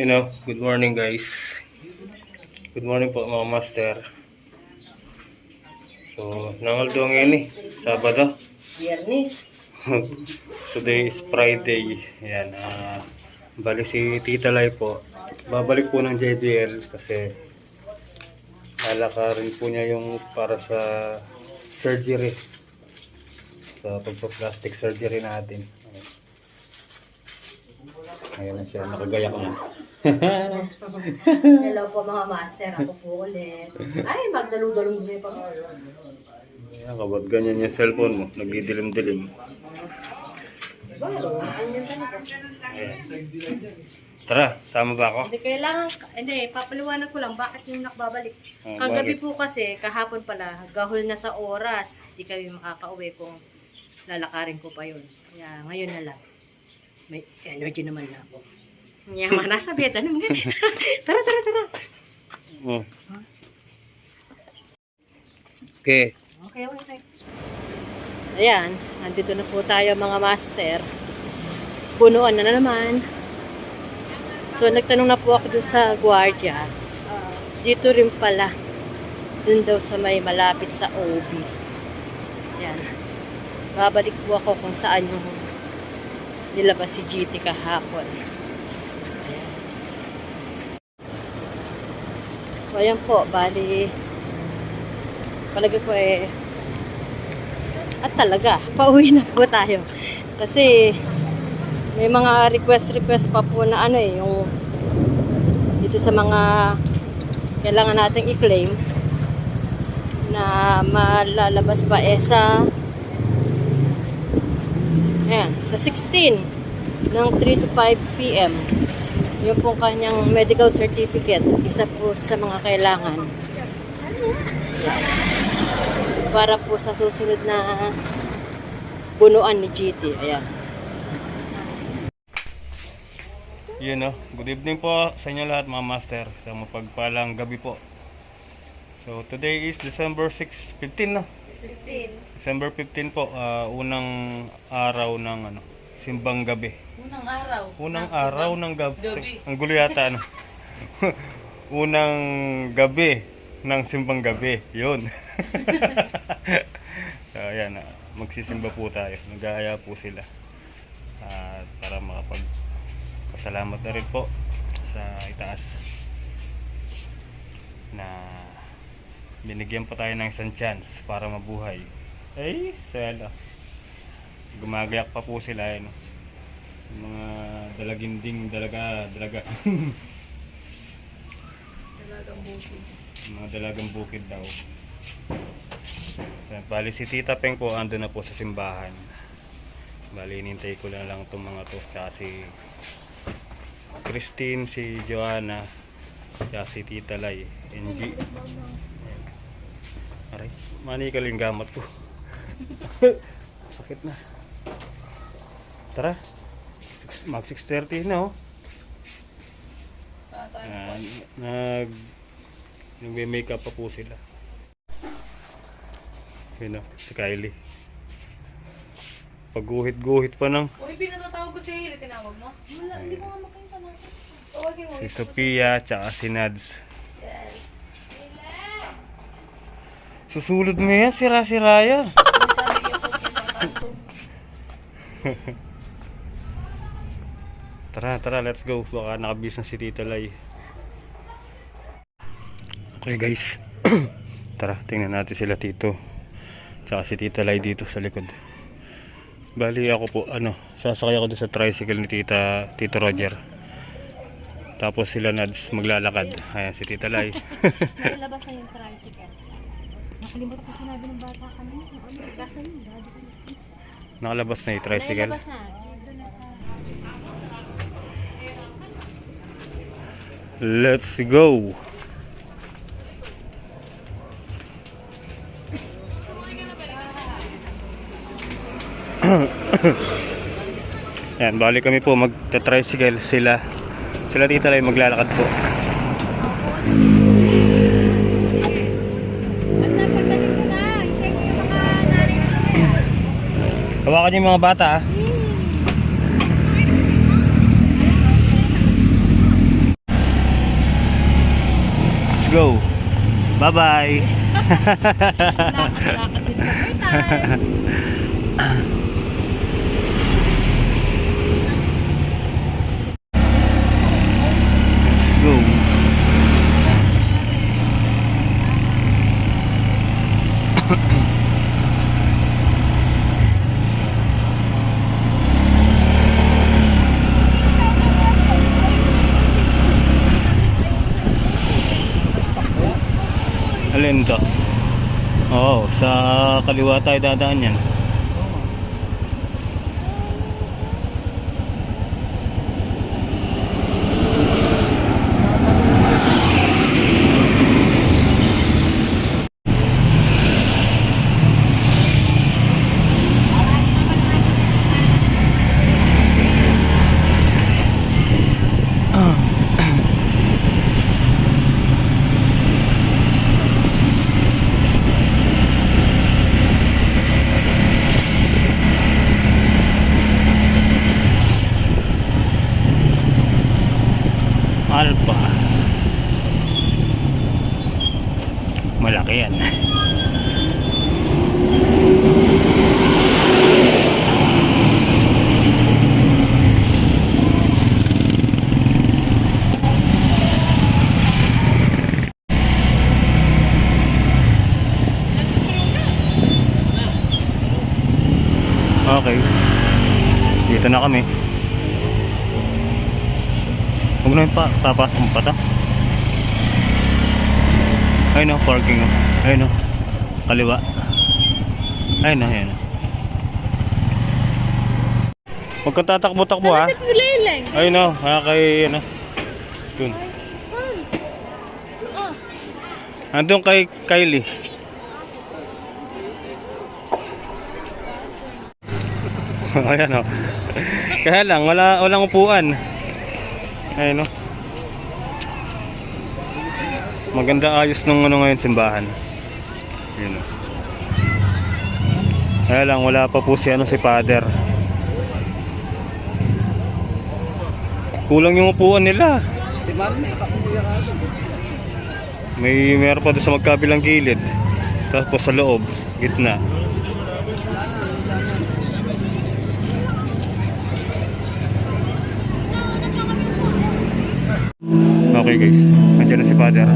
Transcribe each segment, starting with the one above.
Good morning guys. Good morning po mga master. So, nangaldo ngayon Sabado. Biyernes. Today is Friday. Ayan, bali si Tita Lai po. Babalik po ng JBL kasi lalakarin po niya yung para sa surgery. Sa pagpa-plastic surgery natin. Ayan na siya, nakagayak na. Hello po mga master, ako po ulit. Ay, magdalo-dalong din pa. Ayan, kapag ganyan yung cellphone mo, nagdidilim-dilim. Ayan. Tara, sama ba ako? Hindi kailangan, papaliwanag ko lang bakit yung nakbabalik. Oh, Kagabi bakit? po kasi, kahapon pala, gahol na sa oras. Hindi kami makakauwi kung lalakarin ko pa yun. Kaya ngayon na lang. May energy naman na ako. Yaman, nasa bed. Ano mga? Tara. Oh. Okay. Okay. Ayan, nandito na po tayo mga master. Punuan na naman. So, nagtanong na po ako doon sa gwardiya. Dito rin pala. Doon daw sa may malapit sa OB. Ayan. Babalik po ako kung saan yung nilabas si GT kahapon. Ayan. So, ayan po. Bali, palagi ko at talaga, pauwi na po tayo. Kasi, may mga request pa po na yung dito sa mga kailangan nating i-claim na malalabas pa sa 16 ng 3 to 5 p.m. Yung pong kanyang medical certificate, isa po sa mga kailangan. Para po sa susunod na bunuan ni GT. Ayan. Good evening po sa inyo lahat mga master. Sa mapagpalang gabi po. So today is December 15 no? 15. December 15 po, unang araw ng simbang gabi. Unang araw ng gabi. Ang gulo yata unang gabi ng simbang gabi. Yun. So ayan, magsisimba po tayo. Nag-aaya po sila. Para makapagpasalamat na rin po sa itaas na binigyan pa tayo ng isang chance para mabuhay. Sala. Gumagayak pa po sila mga dalaginding dalaga. Dalagang bukid. Mga dalagang bukid daw. Bali si Tita Peng po ando na po sa simbahan. Bali inintay ko lang itong mga to. Tsaka si Christine, si Joanna, tsaka si Tita Lai, NG. Aray, manikal yung gamat ko. Sakit na. Tara. Mag 6:30 na nagme-makeup pa po sila. Yun si Kylie. Pagguhit-guhit pa ng. Uy, pinatatawag ko si Hili, tinawag mo? Wala, hindi ko nga makita natin. Si Sophia, tsaka si Nads. Yes. Susulod mo yan, sira-siraya. Tara, let's go. Baka nakabis na si Tita Lai. Okay guys. Tara, tingnan natin sila Tito. Tsaka si Tita Lai dito sa likod. Bali ako po, sasakay ako doon sa tricycle ni Tito Roger. Tapos sila Nads maglalakad. Ayan si Tita Lai. Nakalabas na yung tricycle. Nakalimutan ko sinabi ng bata kanina. Nakalabas na yung tricycle. Nakalabas na. Let's go. Yan, bali kami po magta-tricycle sila Tita Lai maglalakad po. Hawakan niyo yung mga bata go. Bye-bye. Lakad din kami tayo. Let's go. Alin to? Oo, sa kaliwa tayo dadaan yan. Alpha. Malaki yan. Okay. Dito na kami. Huwag na yung papasok mo pa ta. Ayun o, parking o. Ayun o, kaliwa. Ayun o, ayun o. Huwag ka tatakbo-takbo ha. Ayun o, kay ano. Dun. Andun kay Kylie. Ayan o. Kaya lang, walang upuan. Ayun no. Maganda ayos nung ano ngayon simbahan. Ayun no. Kaya lang wala pa po si Father. Kulang yung upuan nila. Meron pa doon sa magkabilang gilid. Tapos sa loob, gitna. Okay guys, nandiyan na si Father.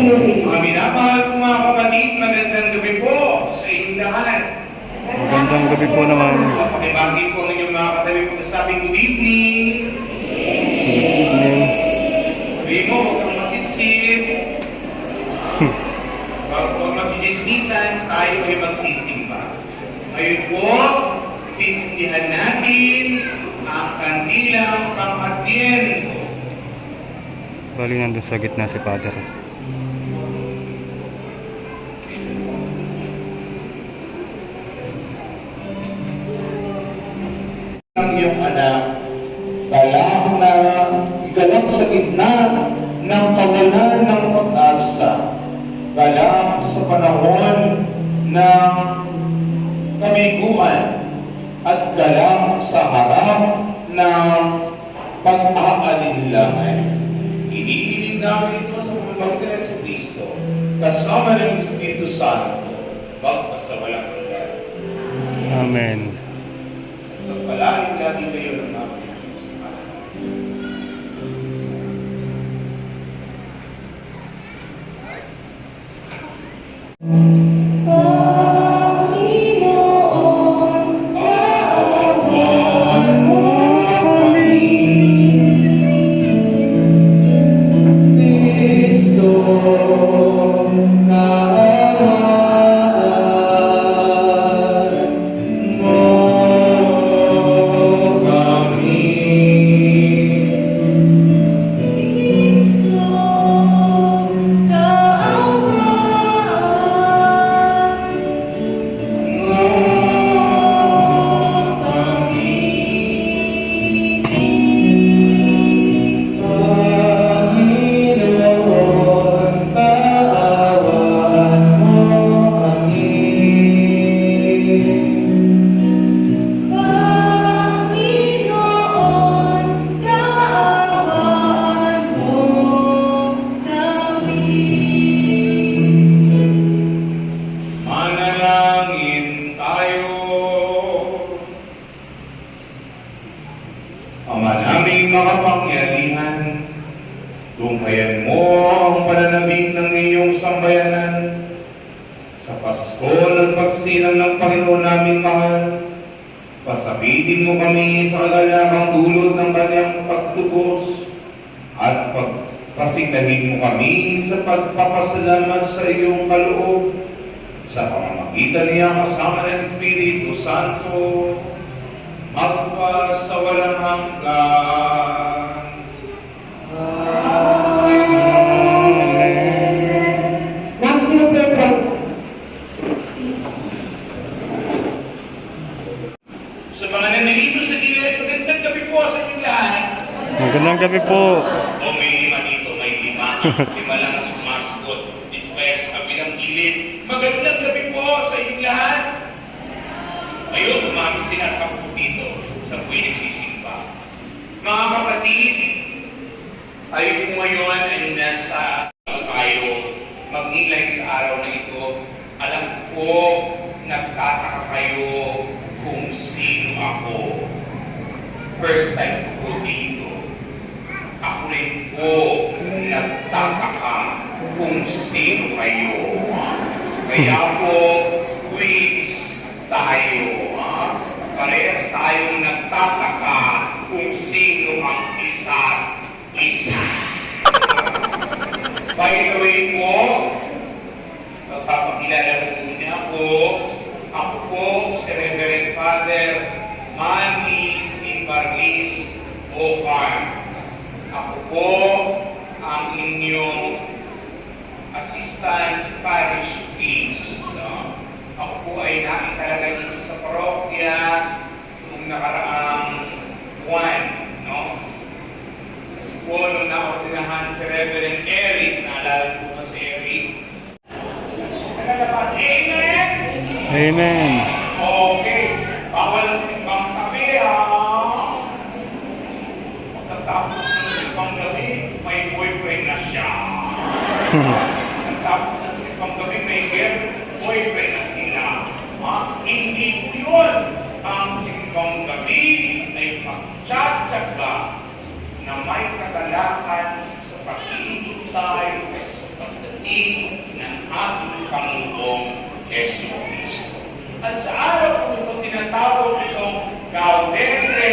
Mga minamahal ko mga kapatid, magandang gabi po sa inyong lahat. Magandang gabi po naman. Pakibagi po ng inyong mga katabi po sa sabing good evening. Good evening. Sabi mo, huwag kang masitsit. Huwag magsismisan, tayo ay magsisimba. Ngayon po, sisindihan natin ang kandilang pang-adyento. Bali nandun sa gitna si Father. anak, galak sa gitna ng kawalan ng pag-asa, galak sa panahon ng kabiguan, at galak sa harap ng pag-aalinlangan. Iniinig namin ito sa pamamagitan sa Kristo, kasama ng Espiritu Santo, magpasawalang hanggan. Amen. Pagpalain lagi kayo ng aming Diyos. Manalangin tayo. Ama naming makapangyarihan, tunghayan mo ang pananabik ng iyong sambayanan sa Pasko ng pagsilang ng Panginoon naming mahal. Pasabitin mo kami sa kagalagang dulot ng kanyang pagtubos at pasigtahin mo kami sa pagpapasalamat sa iyong kaloob sa pamamagitan niya kasama ng Espiritu Santo, magpasawalang hanggan. Nang sinupepra. Sa mga nandito sa gilid, magandang gabi po sa inyong lahat. Magandang gabi po. O may lima dito, may lima. Lima lang ang sumasagot. Dito kaya sa kabilang gilid. Magandang gabi po sa inyong lahat. Ayun, umami sinasabi dito sa buhay nagsisimba. Mga kapatid, tayo po ngayon ay nasa tayo mag-ilay sa araw na ito. Alam ko, nagtataka kayo kung sino ako. First time ko po dito. Ako rin po nagtataka kung sino kayo. Kaya po, quiz tayo. Parehas tayong nagtataka kung sino ang isa't isa. By the way po, magpapakilala po muna ako. Ako po, si Reverend Father Manny C. Barlis Ocar. Ako po ang inyong assistant parish priest. No? Ako po ay nakitalaga dito sa parokya noong nakaraang buwan. No? Kasi po, nung naordinahan si Reverend Eric, naalala po ba si Eric? Nakalabas, amen? Amen. Okay. Bawal ang simbang tabi, ha? Pagkatapos ng simbang gabi, may boyfriend na siya. Pagkatapos ng simbang gabi, may boyfriend na sila. Ha? Hindi po yun. Ang simbang gabi ay pagtsatsaga na may kagalakan sa paghihintay sa pagdating ng ating Panginoong Yesu Cristo. At sa araw po ito, tinatawag itong Gaudete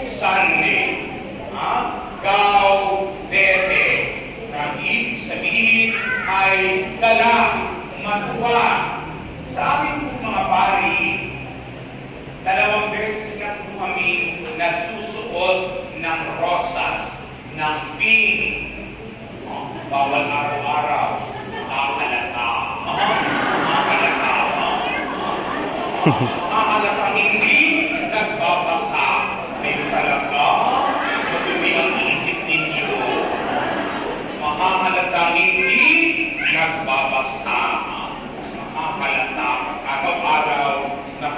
Sunday. Gaudete. Na ibig sabihin ay gala, matuwa. Sa amin po mga pari, 2 beses na po kami nagsusuot ng rosas, ng pink. Bawal araw-araw. Nakakalata. Nakakalata. Nakakalata hindi nagbabasa. May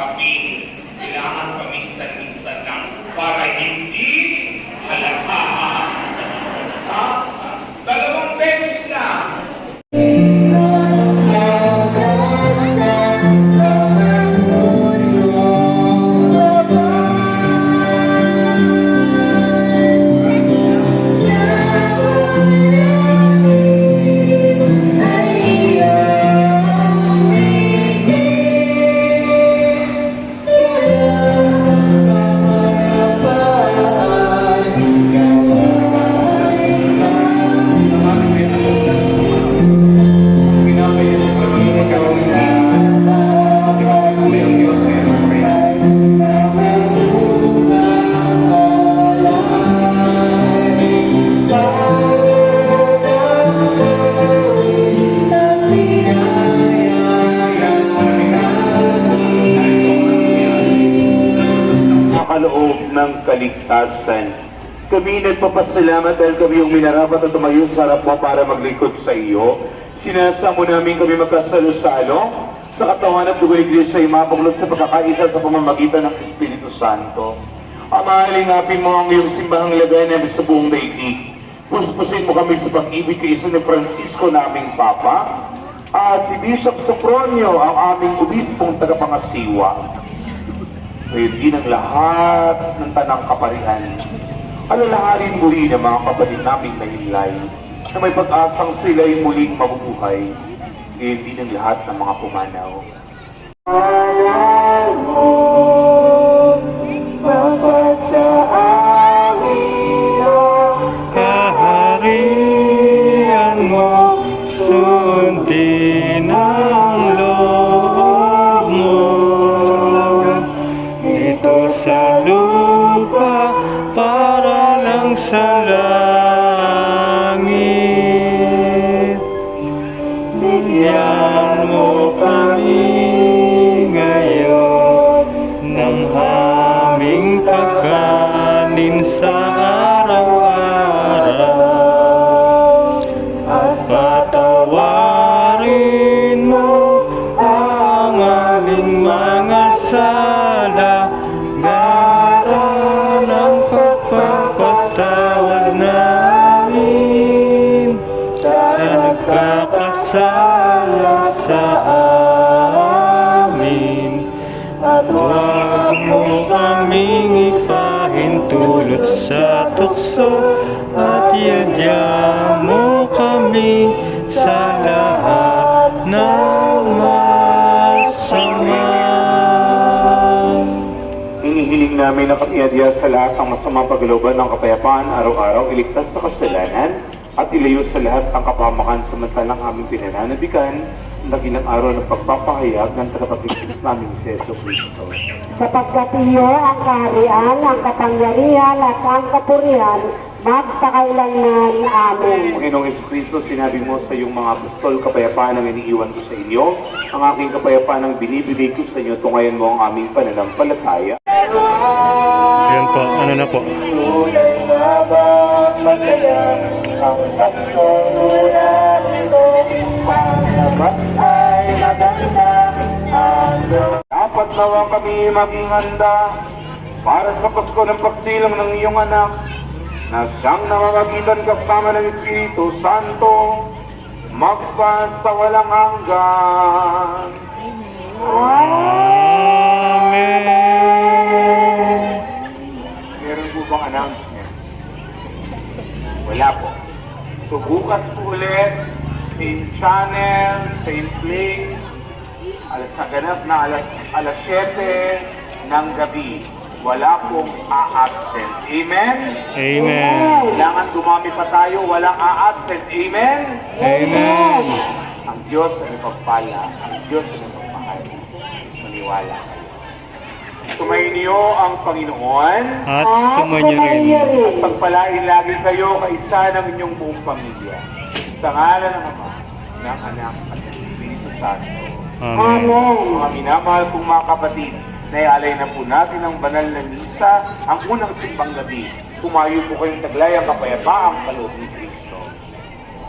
kape. Kailangan paminsan-minsan lang para hindi halata. Ha? 2 beses lang. Nakaloob ng kaligtasan. Kami nagpapasalamat dahil kami yung minarapat at tumayo sa harap mo para maglingkod sa iyo. Sinasamo namin kami magkasalo-salo sa katawan at dugo Iglesia ay mapaglot sa pagkakaisa sa pamamagitan ng Espiritu Santo. Amahalingapin mo ang iyong simbahang lagay namin sa buong daigdig. Puspusin mo kami sa pag-ibig kay isa ni Francisco naming Papa at ni Bishop Sopronio ang aming obispong tagapangasiwa. Ngayon din ang lahat ng tanang kaparian. Alalahanin mo rin ang mga kapatid naming nahimlay na may pag-asang sila'y muling mabubuhay. Ngayon din ang lahat ng mga pumanaw. Kaharian mo, sundin ang loob mo. Dito sa lupa, para lang sa langit. Bigyan mo kami ngayon ng aming pagkanin sa araw-araw. At patawarin mo ang aming mga sala. Gara ng pagpapatawad namin sa nagkakasala sa amin. At huwag mo kaming ipahintulot sa tukso at iadya mo kami sa lahat ng masama. Hinihiling namin na pag-iadya sa lahat ng masamang paglooban ng kapayapaan araw-araw, iligtas sa kasalanan at ilayo sa lahat ang kapahamakan samantalang aming pinananabikan na ilang araw ng pagpapahayag ng tagapagligtas namin si Yesu Cristo. Sapagkat iyo ang kaharian, ang kapangyarihan at ang kapurihan magpakailanman. Amen. Panginoong Yesu Cristo, sinabi mo sa iyong mga apostol, kapayapaan ang iniiwan ko sa inyo, ang aking kapayapaan ang binibigay ko sa inyo, tungayan mo ang aming pananampalataya. Ayan po, ano na po. Dapat nawa kami maging handa para sa Pasko ng pagsilang ng iyong anak na siyang namamagitan kasama ng Espiritu Santo magpasawalang hanggan. Amen. Meron po bang announcement? Wala po. So bukas po ulit, same channel, same place, naganap na alas 7 ng gabi. Wala pong a-absent. Amen? Amen. Kailangan dumami pa tayo, walang a-absent. Amen? Amen. Ang Diyos ay pagpala. Ang Diyos ay pagpahal. Maniwala kayo. Sumayin niyo ang Panginoon At sumanyo rin. at pagpalain lagi kayo kaisa ng inyong buong pamilya. Sa ngalan ng Ama, ng Anak at ng Espiritu Santo. Amen. Mga minamahal kong mga kapatid, naialay na po natin ang banal na misa, ang unang simbang gabi. Kumayo po kayong taglay ang kapayapaang kaloob ni Kristo.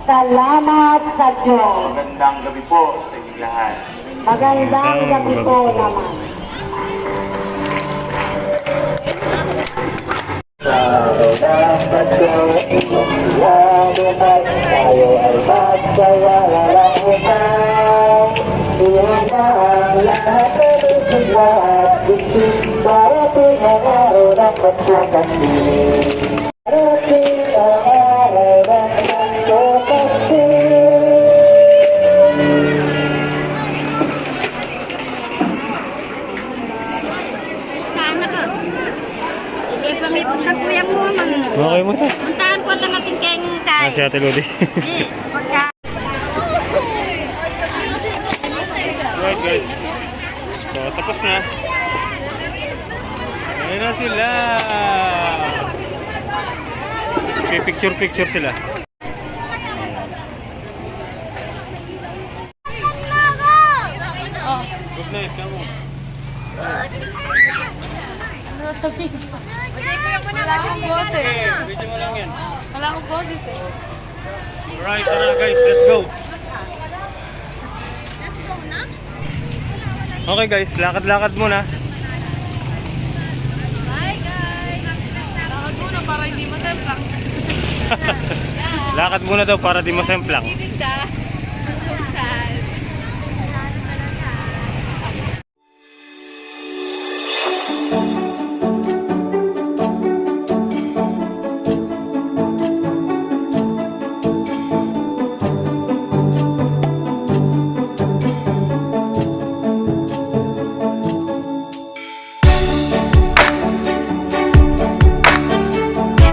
Salamat sa Diyos. Magandang gabi po sa inyong lahat. Magandang gabi po naman. Tayo ay magsaya walang hukay. Iyan na ang lahat ng isigla at bisig. Darating ang araw ng pagkakasing. Darating ang araw ng pagkakasing. Sana ka. Hindi pa may punta kuya mo, mang. Okay mo na. Puntahan po ang ating keng kay. Si Ate Lodi. Eh, pagka. Right guys. So, tapos na. Ayun na sila. Picture sila. Good night, come on. Wala akong boses. Video mo lang yan. Wala akong boses eh. Alright, tara guys, let's go. Okay guys, lakad-lakad muna. Bye guys. Lakad muna para hindi matemplang. Lakad muna daw para di masemplang.